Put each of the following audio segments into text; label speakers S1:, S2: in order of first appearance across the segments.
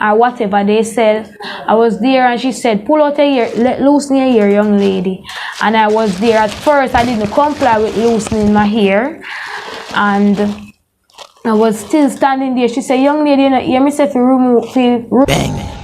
S1: or whatever they sell. I was there and she said, pull out a ear, loosen your ear, young lady. And I was there. At first, I didn't comply with loosening my hair. And I was still standing there. She said, young lady, you know, hear me say to remove, bang.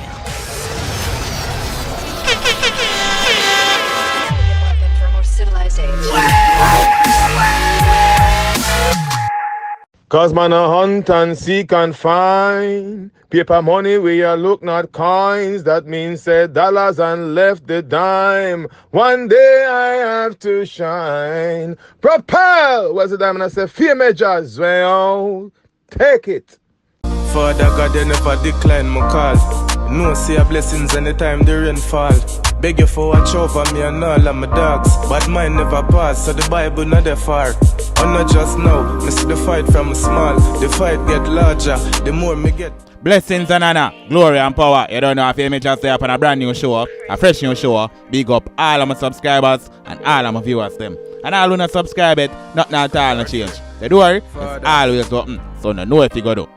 S2: Cause man a hunt and seek and find paper money where you look not coins. That means say dollars and left the dime. One day I have to shine. Propel! What's the diamond? I say fear Edjahz. Well, take it.
S3: Father God, they never decline my call. No see a blessings anytime the rain fall. Beg you for watch over me and all of my dogs. But mine never pass, so the Bible not that far. I'm not just now, me see the fight from small. The fight get larger, the more me get.
S4: Blessings and honor, glory and power. You don't know if you just stay up on a brand new show, a fresh new show. Big up all of my subscribers and all of my viewers them. And all who not subscribe it, nothing at all no change. The door is always open, so no know if you go do.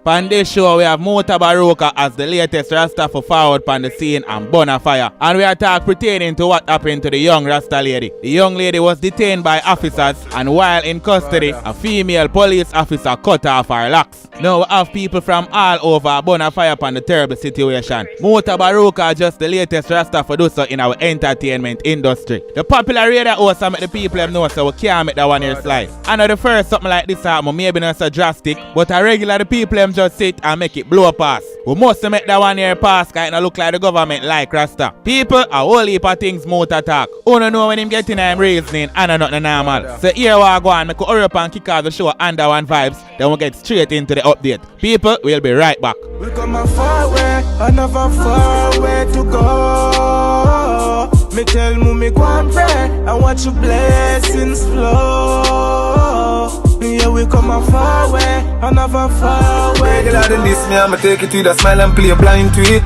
S4: On this show, we have Mutabaruka as the latest Rasta for forward on the scene and bonfire. And we are talking pertaining to what happened to the young Rasta lady. The young lady was detained by officers, and while in custody, a female police officer cut off her locks. Now we have people from all over bonfire upon the terrible situation. Mutabaruka just the latest Rasta for do so in our entertainment industry. The popular radio host make the people know so we can't make that one here slide. I know the first something like this happen, maybe not so drastic, but a regular the people just sit and make it blow pass. We must make that one here pass because it look like the government like Rasta. People a whole heap of things Mut attack. Who don't know when him getting him reasoning and not normal. So here we go on, make we hurry up and kick out the show under one vibes, then we'll get straight into the update. People, we'll be right back.
S3: We come a far way, another far way to go. Me tell me go and pray and watch your blessings flow. Yeah, we come a far way, another far way. Regular than this, me I'ma take it with a smile and play a blind to it.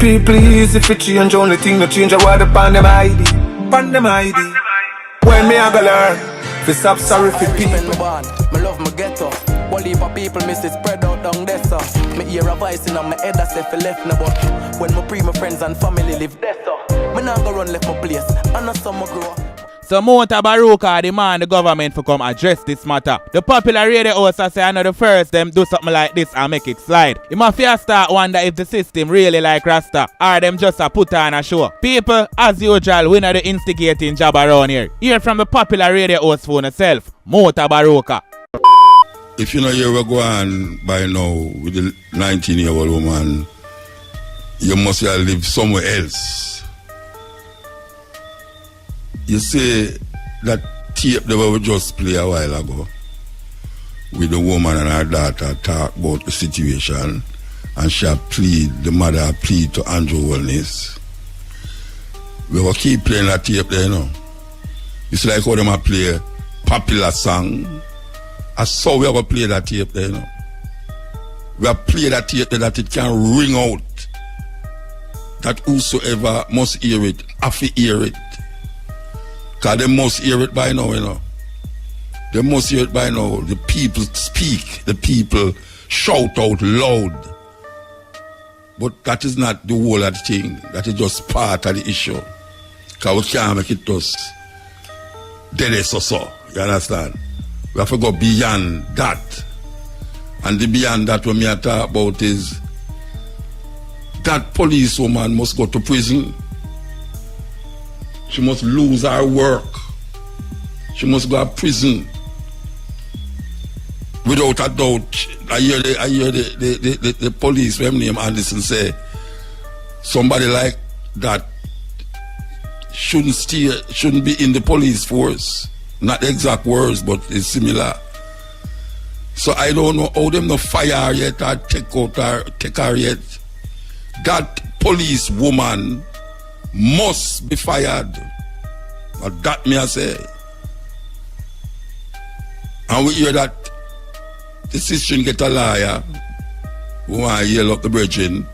S3: People easy for change, only thing no change. I want the pandem ID, pandem ID. When me I go learn, fi stop sorry for people. Me love my ghetto. One heap of people miss it spread out down there, so me hear a voice in my head that say fi left no but when my friends and family live there, so me not go run left my place, and not some grow.
S4: So Mutabaruka demand the government to come address this matter. The popular radio host say I know the first them do something like this and make it slide. You must start wonder if the system really like Rasta or them just a put on a show. People, as usual, we know the instigating job around here. Hear from the popular radio host phone itself, Mutabaruka.
S5: If you know you were going by now with the 19-year-old woman, you must have lived somewhere else. You see that tape that we just play a while ago with the woman and her daughter talk about the situation and she the mother plead to Holness. We will keep playing that tape there, you know. It's like how them play popular song. I saw we are going to play that tape there, you know. We have played that tape there that it can ring out. That whosoever must hear it, have to hear it. Because they must hear it by now, you know. They must hear it by now. The people speak. The people shout out loud. But that is not the whole of the thing. That is just part of the issue. Because we can't make it just dead so. You understand? We have to go beyond that. And the beyond that what me talk about is that police woman must go to prison. She must lose her work. She must go to prison. Without a doubt, I hear the police, when name Anderson say, somebody like that shouldn't be in the police force. Not the exact words, but it's similar. So I don't know how them no fire her yet or take her yet. That police woman must be fired. But that me I say. And we hear that the sister get a lawyer who want to yell up the brethren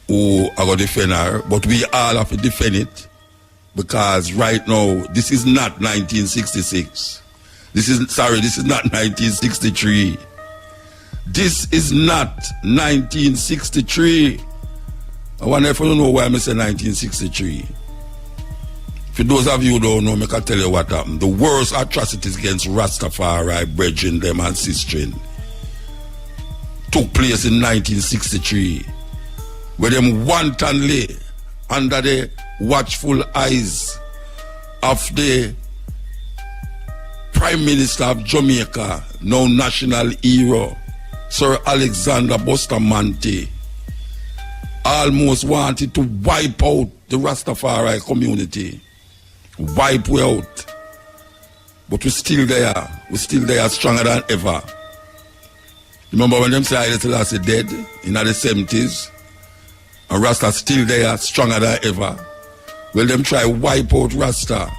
S5: who are going to defend her. But we all have to defend it. Because right now, this is not 1966. This is not 1963. This is not 1963. I wonder if you don't know why I say 1963. For those of you who don't know, I can tell you what happened. The worst atrocities against Rastafari, brethren, them and sistren took place in 1963, where them wantonly, under the watchful eyes of the Prime Minister of Jamaica, now national hero, Sir Alexander Bustamante, almost wanted to wipe out the Rastafari community. Wipe we out. But we're still there. We're still there, stronger than ever. Remember when them say Haile Selassie dead in the 70s? And Rasta still there, stronger than ever. Well, them try wipe out Rasta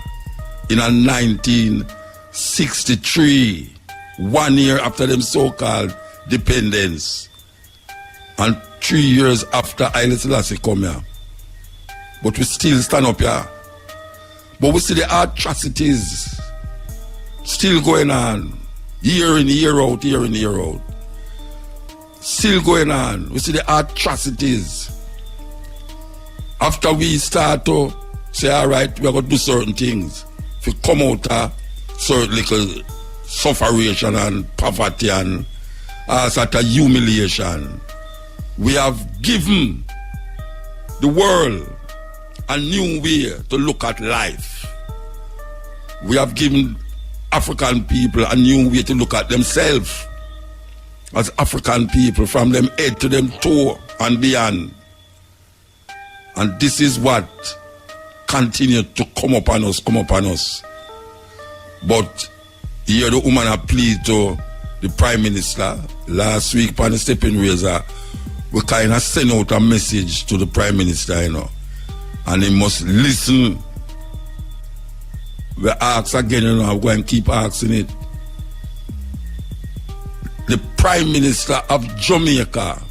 S5: in a 1963, 1 year after them so-called dependence. And 3 years after Haile Selassie come here. But we still stand up here. But we see the atrocities still going on, year in, year out, year in, year out. Still going on. We see the atrocities. After we start to say, all right, we are going to do certain things. If we come out of certain little sufferation and poverty and sort of humiliation, we have given the world a new way to look at life. We have given African people a new way to look at themselves as African people, from them head to them toe and beyond. And this is what continued to come upon us. But here the woman appealed to the Prime Minister last week on the stepping razor. We kind of send out a message to the Prime Minister, you know. And he must listen. We ask again, you know, I'm going to keep asking it. The Prime Minister of Jamaica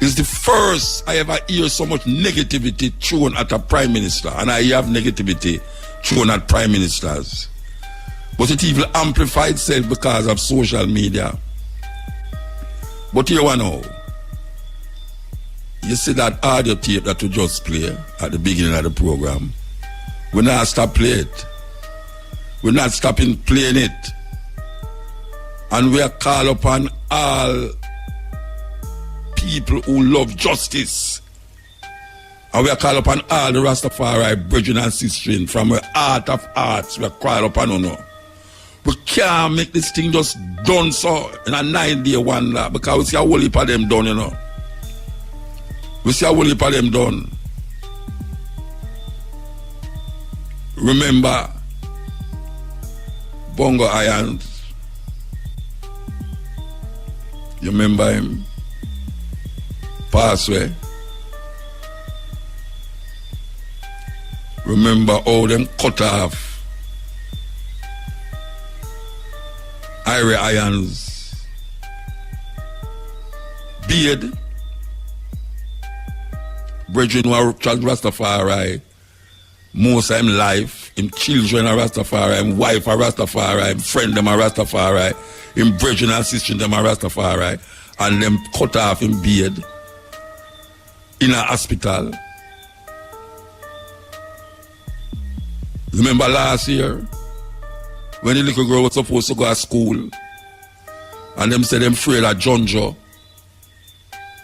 S5: is the first I ever hear so much negativity thrown at a Prime Minister. And I have negativity thrown at Prime Ministers. But it even amplified itself because of social media. But here one now. You see that audio tape that we just play at the beginning of the program. We're not stop playing it. We're not stopping playing it. And we are call upon all people who love justice. And we are call upon all the Rastafari brethren and sisters from the heart of hearts. We are call upon you now. We can't make this thing just done so in a 9-day wonder, because we see a whole heap of them done, you know. We see a whole heap of them done. Remember Bongo Irons? You remember him? Passway. Remember all them cut off Irie Irons beard. Brethren who are Rastafari, most of him life, him children are Rastafari, him wife are Rastafari, him friend them are Rastafari, him brethren and sisters them are Rastafari, and them cut off him beard in a hospital. Remember last year when the little girl was supposed to go to school and them said them afraid of Jonjo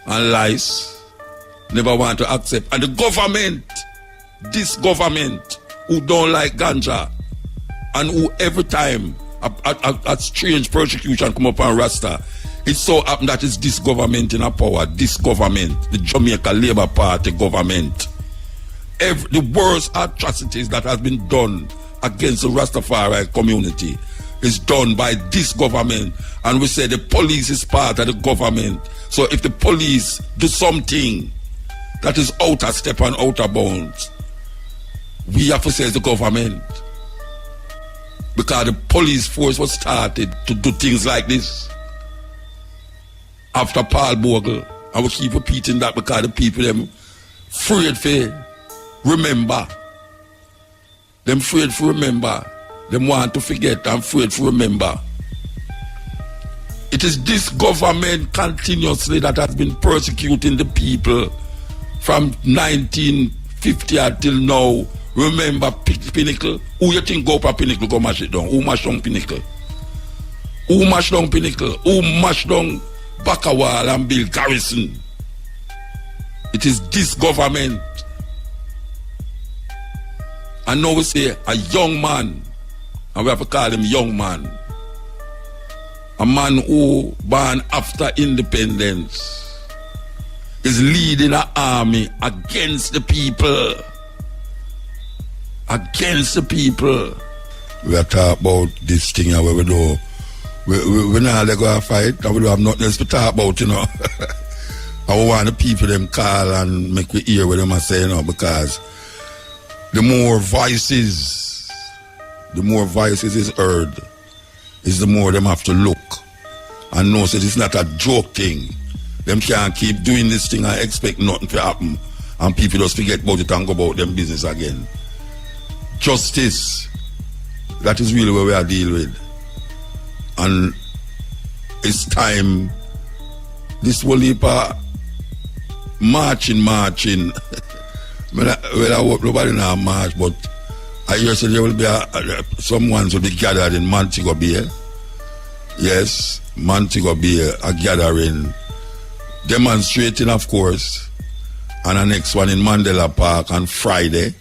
S5: and lice, never want to accept. And the government, this government who don't like ganja and who every time a strange persecution come up on Rasta, it so happened that it's this government in a power, this government, the Jamaica Labour Party government. The worst atrocities that has been done against the Rastafari community is done by this government. And we say the police is part of the government. So if the police do something that is out of step and out of bounds, we have to say it's the government. Because the police force was started to do things like this after Paul Bogle. And we keep repeating that because the people them afraid for remember. Them afraid for remember. Them want to forget and afraid for remember. It is this government continuously that has been persecuting the people from 1950 until now. Remember Pinnacle? Who you think go up Pinnacle go mash it down? Who mash down Pinnacle? Who mash down Pinnacle? Who mash down Bakawal and Bill Garrison? It is this government. And now we say a young man, and we have to call him young man. A man who born after independence is leading an army against the people. Against the people. We are talking about this thing where we do. We're not going to fight, and we don't have nothing else to talk about, you know. I want the people them call and make we hear what them are saying, you know, because the more voices is heard, is the more them have to look and know that it's not a joke thing. Them can't keep doing this thing and expect nothing to happen, and people just forget about it and go about them business again. Justice, that is really where we are dealing with. And it's time this will leap marching. Well, I hope nobody now march, but I hear say there will be someone will be gathered in Montego Bay. Yes, Montego Bay, a gathering, demonstrating, of course, and the next one in Mandela Park on Friday,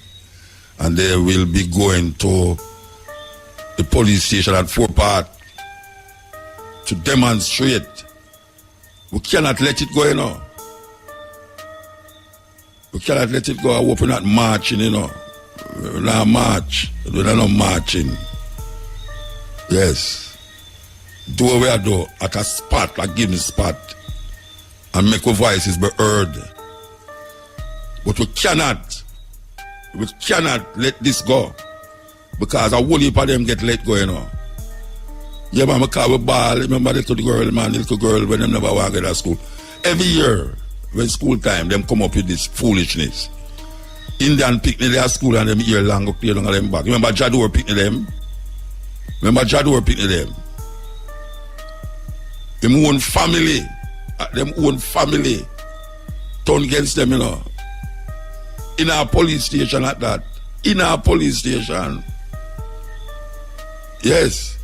S5: and they will be going to the police station at Fort Park to demonstrate. We cannot let it go, you know. We cannot let it go. I hope we're not marching, you know. We're not march. We're not marching. Yes. Do what we are doing at a spot, a given spot, and make our voices be heard. But we cannot let this go, because a whole heap of them get let go, you know. Yeah, man, I call a ball. Remember the little girl when they never want to get to school. Every year, when school time, them come up with this foolishness. Indian picnic their school and them ear long go play along them back. Remember Jador picnic them? Them own family turn against them, you know. In our police station at that. In our police station. Yes.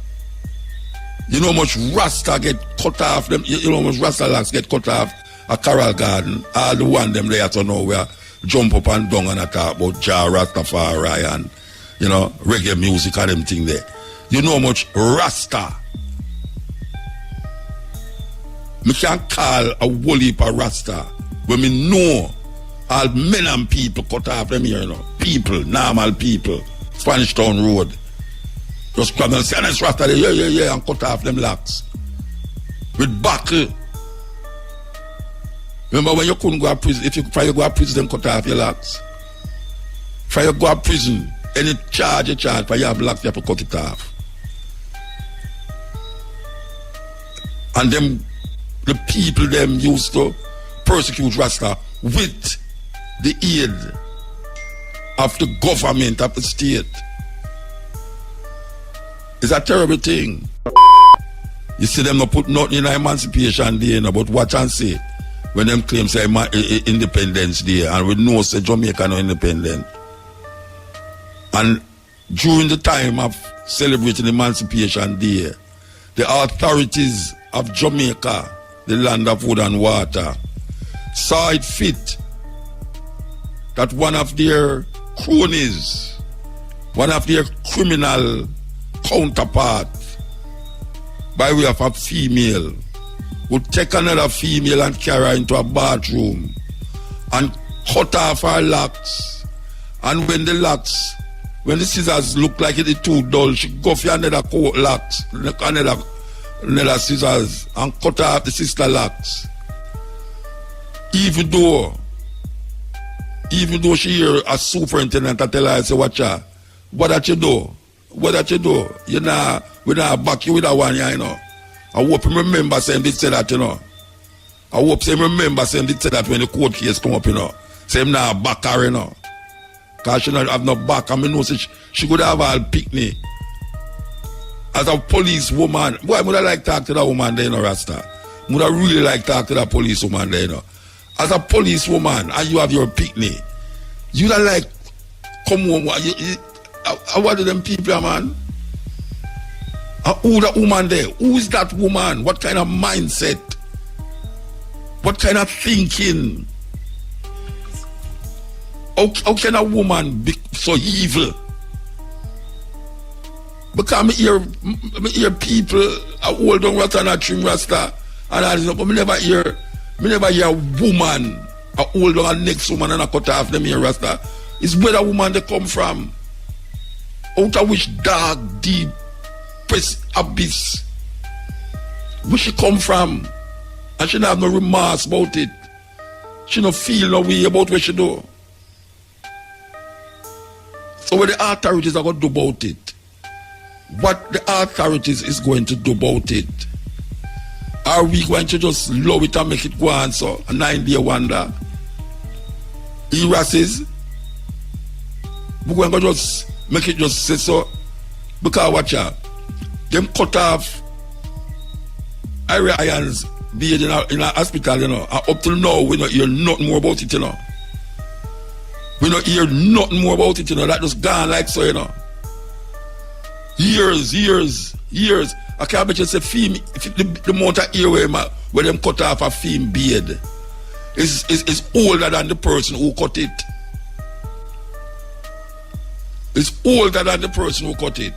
S5: You know how much Rasta get cut off them. You know how much Rasta locks get cut off a Carol Garden. All the one them there to know where jump up and down and talk about Jah Rastafari and, you know, reggae music and them thing there. You know how much Rasta. Me can call a whole heap of Rasta when me know all men and people cut off them here, you know. People, normal people. Spanish Town Road. Just come and say, and it's Rasta there, yeah, and cut off them locks. With buckle. Remember when you couldn't go to prison, if you try to go to prison, them cut off your locks. Try to go to prison, any charge you charge, for you have locks, you have to cut it off. And them, the people them used to persecute Rasta with the aid of the government of the state. It's a terrible thing. You see them not put nothing in Emancipation Day, you know, but watch and see. When them claim say Independence Day, and we know say Jamaica no independent. And during the time of celebrating Emancipation Day, the authorities of Jamaica, the land of wood and water, saw it fit that one of their cronies, one of their criminal counterparts, by way of a female, would take another female and carry her into a bathroom and cut off her locks. And when the scissors look like it's too dull, she go for another coat locks, another scissors, and cut off the sister locks. Even though she hear a superintendent tell her, say, watch her, what that you do? What that you do? You know, we not back you with that one, you know. I hope him remember saying did say that, you know. I hope him remember saying did say that when the court case come up, you know. Say him now back her, you know. Because she not have no back. I mean, no, she could have all picnic. As a police woman, boy, I would have like talk to that woman there, you know, Rasta. Would have really like talk to that police woman there, you know. As a police woman, and you have your picnic, you don't like come home. What are them people, man? Who that woman there? Who is that woman? What kind of mindset? What kind of thinking? How can a woman be so evil? Because me hear people hold on Rasta and trim Rasta, and I never hear a woman hold on a next woman and cut off them here Rasta. It's where a woman they come from. Out of which dark, deep, press abyss. Where she come from? And she don't have no remorse about it. She don't feel no way about what she do. So what the authorities are going to do about it? What the authorities is going to do about it? Are we going to just love it and make it go on so? A 9-day wonder? Era says, we're going to just make it just say so. Because watch out, them cut off area irons being in a hospital, you know. And up till now, we don't hear nothing more about it, you know. We don't hear nothing more about it, you know. That just gone like so, you know. Years. I can't bet you say the amount of earway where them cut off a feme beard is older than the person who cut it. It's older than the person who cut it.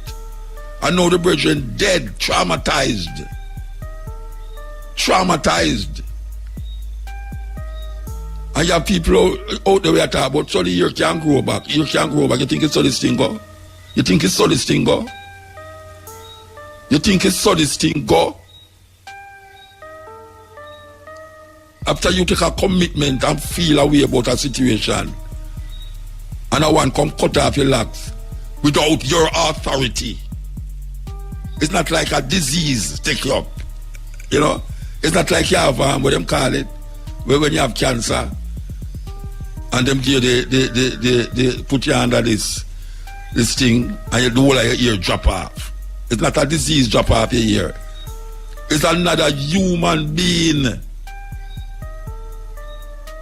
S5: I know the brethren dead, traumatized. And you have people out there talk about so the ear can't grow back. Ear can't grow back. You think it's so this thing go? You think it's so this thing go? You think it's so this thing go? After you take a commitment and feel a way about a situation, and I want come cut off your locks without your authority. It's not like a disease take you up. You know? It's not like you have what them call it, where when you have cancer, and them give they put you under this thing, and you do all of your ear drop off. It's not a disease drop off your ear. It's another human being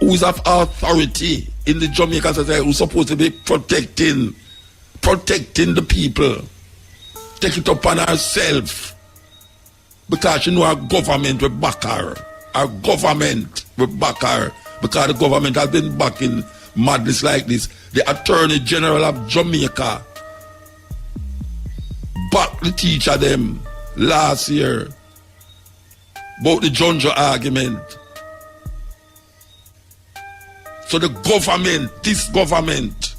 S5: who's of authority in the Jamaican society, who's supposed to be protecting the people. Take it upon herself. Because you know our government will back her. Our government will back her. Because the government has been backing madness like this. The Attorney General of Jamaica backed the teacher them last year about the Junjo argument. So the government, this government,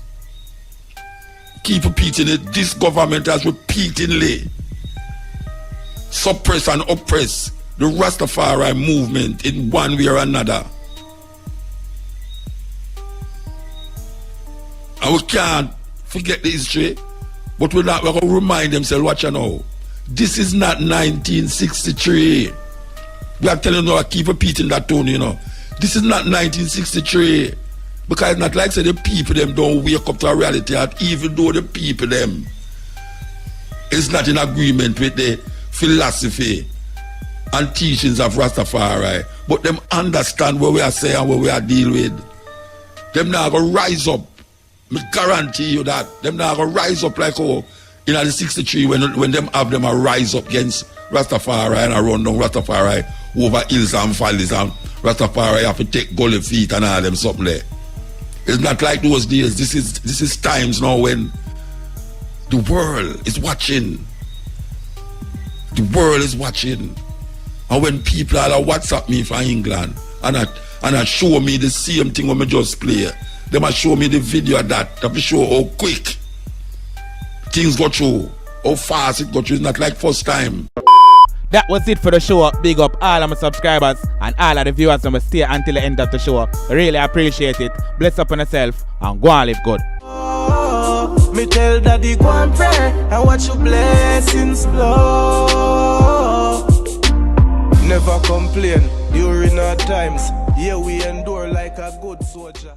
S5: keep repeating it, this government has repeatedly suppress and oppress the Rastafari movement in one way or another. And we can't forget the history, but we're going to remind themselves, watch you know, this is not 1963. We are telling you, I keep repeating that tone, you know. This is not 1963. Because it's not like say the people them don't wake up to a reality, and even though the people them is not in agreement with the philosophy and teachings of Rastafari, but them understand what we are saying and what we are dealing with. Them now going to rise up. I guarantee you that. Them now going to rise up like in the 63 when them have them a rise up against Rastafari and a run down Rastafari over hills and valleys, and Rastafari have to take gully feet and all them something there. It's not like those days. This is times now when the world is watching. The world is watching. And when people are WhatsApp me from England and I show me the same thing when I just play, they must show me the video of that. They show how quick things go through, how fast it go through. It's not like first time.
S4: That was it for the show. Big up all of my subscribers and all of the viewers who stay until the end of the show. Really appreciate it. Bless up on yourself and go and live good.
S3: Me tell daddy go and pray and watch your blessings flow. Never complain during our times. Yeah, we endure like a good soldier.